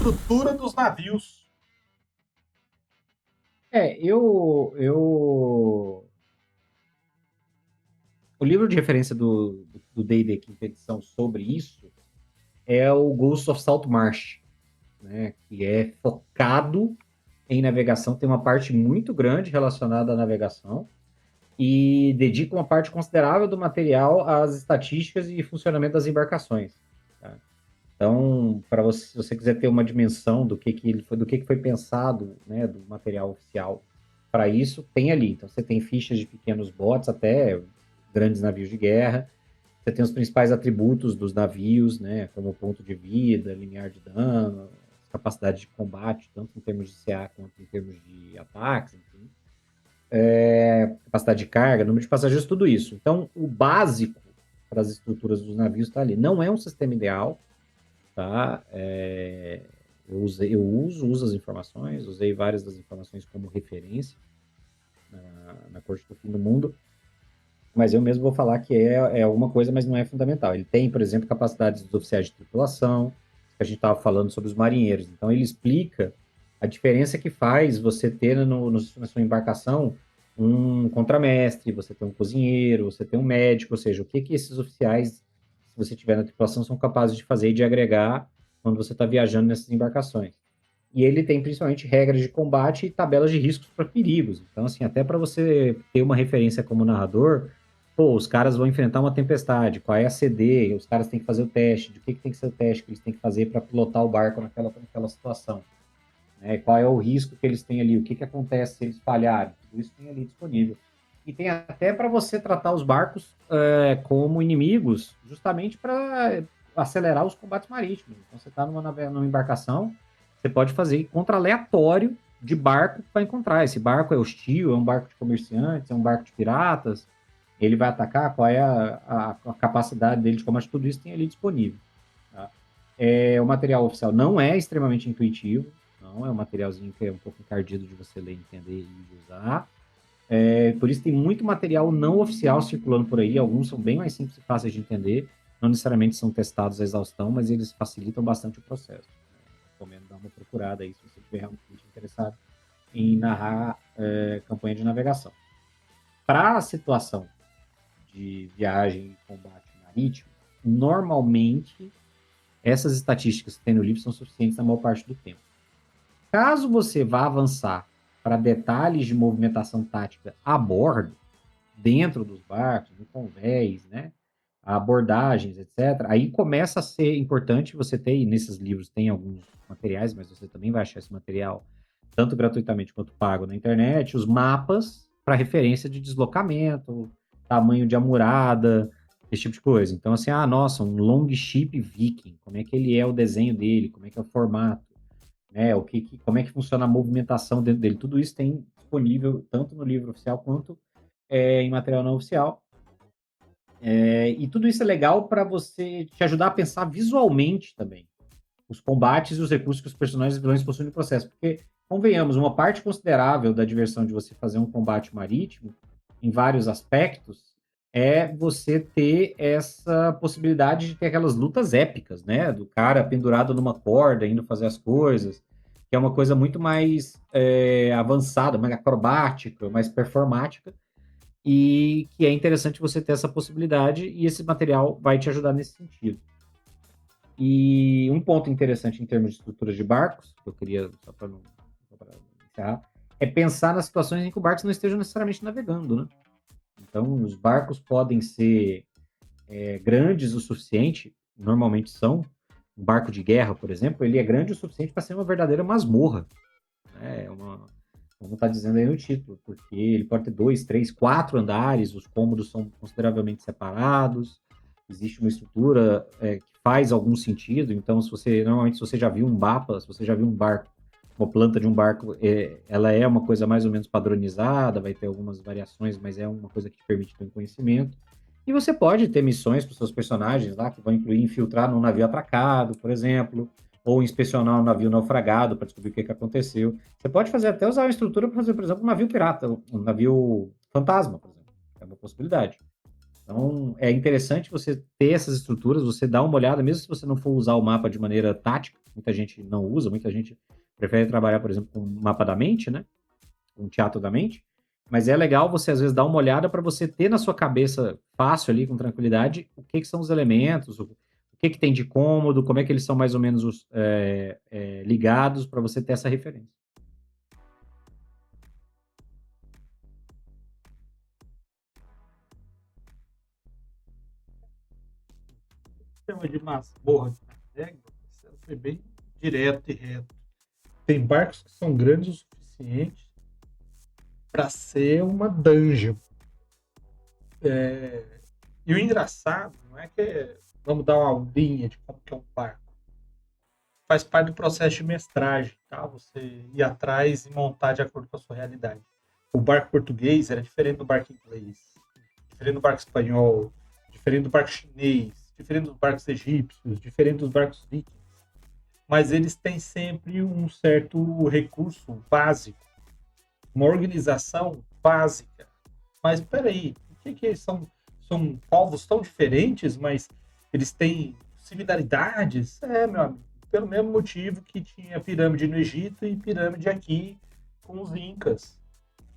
estrutura dos navios. Eu o livro de referência do D&D quinta edição sobre isso é o Ghost of Saltmarsh, né? Que é focado em navegação, tem uma parte muito grande relacionada à navegação e dedica uma parte considerável do material às estatísticas e funcionamento das embarcações. Tá? Então, para você, se você quiser ter uma dimensão que ele foi, do que foi pensado, né, do material oficial para isso, tem ali. Então, você tem fichas de pequenos botes até grandes navios de guerra. Você tem os principais atributos dos navios, né, como ponto de vida, limiar de dano, capacidade de combate, tanto em termos de CA quanto em termos de ataques, enfim. Capacidade de carga, número de passageiros, tudo isso. Então, o básico para as estruturas dos navios está ali. Não é um sistema ideal, tá? Eu uso as informações, usei várias das informações como referência na Corte do Fim do Mundo, mas eu mesmo vou falar que é alguma coisa, mas não é fundamental. Ele tem, por exemplo, capacidades dos oficiais de tripulação, que a gente estava falando sobre os marinheiros. Então, ele explica a diferença que faz você ter na sua embarcação um contramestre, você ter um cozinheiro, você ter um médico, ou seja, o que esses oficiais, se você tiver na tripulação, são capazes de fazer e de agregar quando você está viajando nessas embarcações. E ele tem principalmente regras de combate e tabelas de riscos para perigos. Então, assim, até para você ter uma referência como narrador, pô, os caras vão enfrentar uma tempestade, qual é a CD, os caras têm que fazer o teste, de que tem que ser o teste que eles têm que fazer para pilotar o barco naquela situação. Né? Qual é o risco que eles têm ali, o que acontece se eles falharem, tudo isso tem ali disponível. E tem até para você tratar os barcos como inimigos, justamente para acelerar os combates marítimos. Então você está numa embarcação, você pode fazer contra aleatório de barco para encontrar. Esse barco é hostil, é um barco de comerciantes, é um barco de piratas, ele vai atacar, qual é a capacidade dele de combate, tudo isso tem ali disponível. Tá? O material oficial não é extremamente intuitivo, não é um materialzinho que é um pouco encardido de você ler, entender e usar. Por isso tem muito material não oficial circulando por aí, alguns são bem mais simples e fáceis de entender, não necessariamente são testados à exaustão, mas eles facilitam bastante o processo. Recomendo dar uma procurada aí se você estiver realmente interessado em narrar campanha de navegação. Para a situação de viagem e combate marítimo, normalmente essas estatísticas que tem no livro são suficientes na maior parte do tempo. Caso você vá avançar para detalhes de movimentação tática a bordo, dentro dos barcos, no convés, né? Abordagens, etc. Aí começa a ser importante você ter, e nesses livros tem alguns materiais, mas você também vai achar esse material tanto gratuitamente quanto pago na internet, os mapas para referência de deslocamento, tamanho de amurada, esse tipo de coisa. Então, assim, nossa, um longship viking, como é que ele é o desenho dele, como é que é o formato, né? Como é que funciona a movimentação dentro dele. Tudo isso tem disponível tanto no livro oficial quanto em material não oficial. E tudo isso é legal para você te ajudar a pensar visualmente também os combates e os recursos que os personagens e vilões possuem no processo. Porque, convenhamos, uma parte considerável da diversão de você fazer um combate marítimo, em vários aspectos, é você ter essa possibilidade de ter aquelas lutas épicas, né? Do cara pendurado numa corda, indo fazer as coisas, que é uma coisa muito mais avançada, mais acrobática, mais performática, e que é interessante você ter essa possibilidade, e esse material vai te ajudar nesse sentido. E um ponto interessante em termos de estrutura de barcos, que eu queria, só para encerrar, é pensar nas situações em que os barcos não estejam necessariamente navegando, né? Então, os barcos podem ser grandes o suficiente, normalmente são. Um barco de guerra, por exemplo, ele é grande o suficiente para ser uma verdadeira masmorra. Né? Como está dizendo aí no título, porque ele pode ter 2, 3, 4 andares, os cômodos são consideravelmente separados, existe uma estrutura que faz algum sentido. Então, normalmente, se você já viu um mapa, se você já viu um barco, uma planta de um barco, ela é uma coisa mais ou menos padronizada, vai ter algumas variações, mas é uma coisa que te permite ter um conhecimento. E você pode ter missões para os seus personagens lá, que vão incluir infiltrar num navio atracado, por exemplo, ou inspecionar um navio naufragado para descobrir o que aconteceu. Você pode fazer até usar a estrutura para fazer, por exemplo, um navio pirata, um navio fantasma, por exemplo. É uma possibilidade. Então, é interessante você ter essas estruturas, você dar uma olhada, mesmo se você não for usar o mapa de maneira tática, muita gente não usa, muita gente prefere trabalhar, por exemplo, com o mapa da mente, né? Com o teatro da mente. Mas é legal você, às vezes, dar uma olhada para você ter na sua cabeça, fácil ali, com tranquilidade, o que, que são os elementos, o que, que tem de cômodo, como é que eles são mais ou menos ligados, para você ter essa referência. Sistema de masmorra de Noruega, isso foi bem direto e reto. Tem barcos que são grandes o suficiente para ser uma dungeon. E o engraçado não é que vamos dar uma aulinha de como que é um barco. Faz parte do processo de mestragem, tá? Você ir atrás e montar de acordo com a sua realidade. O barco português era diferente do barco inglês, diferente do barco espanhol, diferente do barco chinês, diferente dos barcos egípcios, diferente dos barcos vikings. Mas eles têm sempre um certo recurso básico, uma organização básica. Mas peraí, por que eles são povos tão diferentes, mas eles têm similaridades? Meu amigo, pelo mesmo motivo que tinha pirâmide no Egito e pirâmide aqui com os Incas.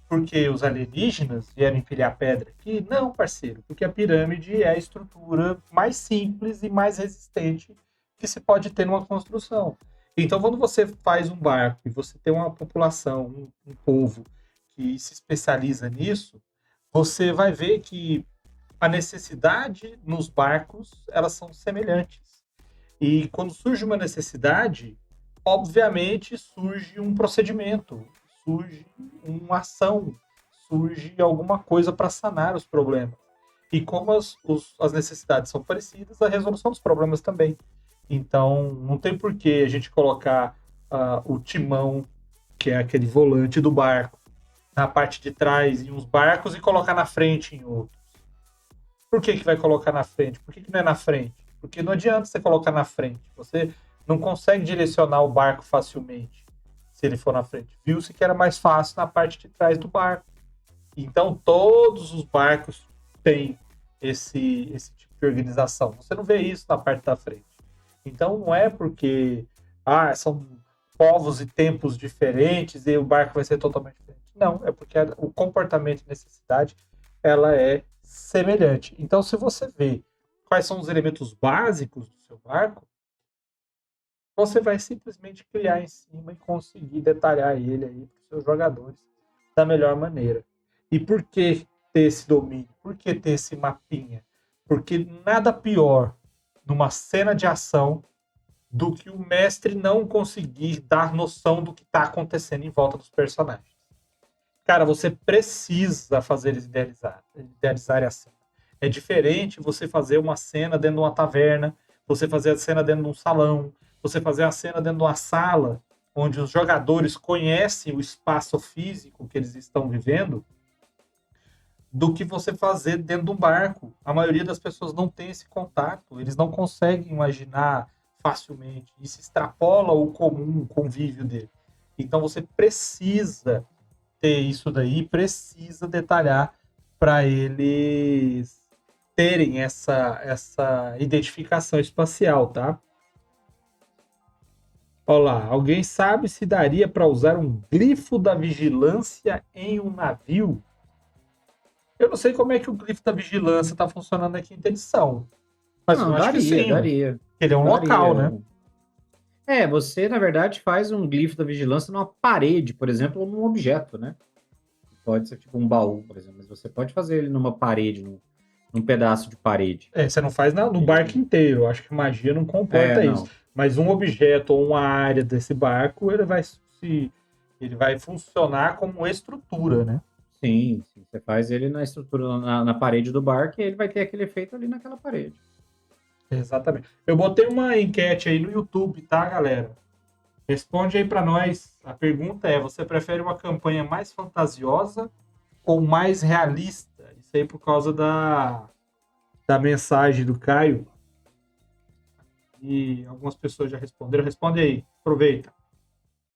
Porque os alienígenas vieram empilhar pedra aqui? Não, parceiro, porque a pirâmide é a estrutura mais simples e mais resistente que se pode ter numa construção. Então, quando você faz um barco e você tem uma população, um povo que se especializa nisso, você vai ver que a necessidade nos barcos, elas são semelhantes. E quando surge uma necessidade, obviamente surge um procedimento, surge uma ação, surge alguma coisa para sanar os problemas. E como as necessidades são parecidas, a resolução dos problemas também. Então, não tem por que a gente colocar o timão, que é aquele volante do barco, na parte de trás em uns barcos e colocar na frente em outros. Por que vai colocar na frente? Por que não é na frente? Porque não adianta você colocar na frente. Você não consegue direcionar o barco facilmente se ele for na frente. Viu-se que era mais fácil na parte de trás do barco. Então, todos os barcos têm esse tipo de organização. Você não vê isso na parte da frente. Então, não é porque são povos e tempos diferentes e o barco vai ser totalmente diferente. Não, é porque o comportamento e necessidade ela é semelhante. Então, se você vê quais são os elementos básicos do seu barco, você vai simplesmente criar em cima e conseguir detalhar ele aí para os seus jogadores da melhor maneira. E por que ter esse domínio? Por que ter esse mapinha? Porque nada pior numa cena de ação do que o mestre não conseguir dar noção do que está acontecendo em volta dos personagens. Cara, você precisa fazer eles idealizarem a cena. É diferente você fazer uma cena dentro de uma taverna, você fazer a cena dentro de um salão, você fazer a cena dentro de uma sala, onde os jogadores conhecem o espaço físico que eles estão vivendo, do que você fazer dentro de um barco. A maioria das pessoas não tem esse contato, eles não conseguem imaginar facilmente, e se extrapola o comum, o convívio dele. Então você precisa ter isso daí, precisa detalhar para eles terem essa identificação espacial, tá? Olha lá, alguém sabe se daria para usar um glifo da vigilância em um navio? Eu não sei como é que o glifo da vigilância está funcionando na quinta edição, mas Não, eu acho que sim, daria. ele é um local, né? Você, na verdade, faz um glifo da vigilância numa parede, por exemplo, ou num objeto, né? Pode ser tipo um baú, por exemplo, mas você pode fazer ele numa parede, num pedaço de parede. Você não faz no barco inteiro. Eu acho que magia não comporta isso. Mas um objeto ou uma área desse barco, ele vai funcionar como estrutura, né? Sim. Você faz ele na estrutura, na parede do barco, e ele vai ter aquele efeito ali naquela parede. Exatamente. Eu botei uma enquete aí no YouTube, tá, galera? Responde aí para nós. A pergunta é: você prefere uma campanha mais fantasiosa ou mais realista? Isso aí por causa da mensagem do Caio. E algumas pessoas já responderam. Responde aí, aproveita.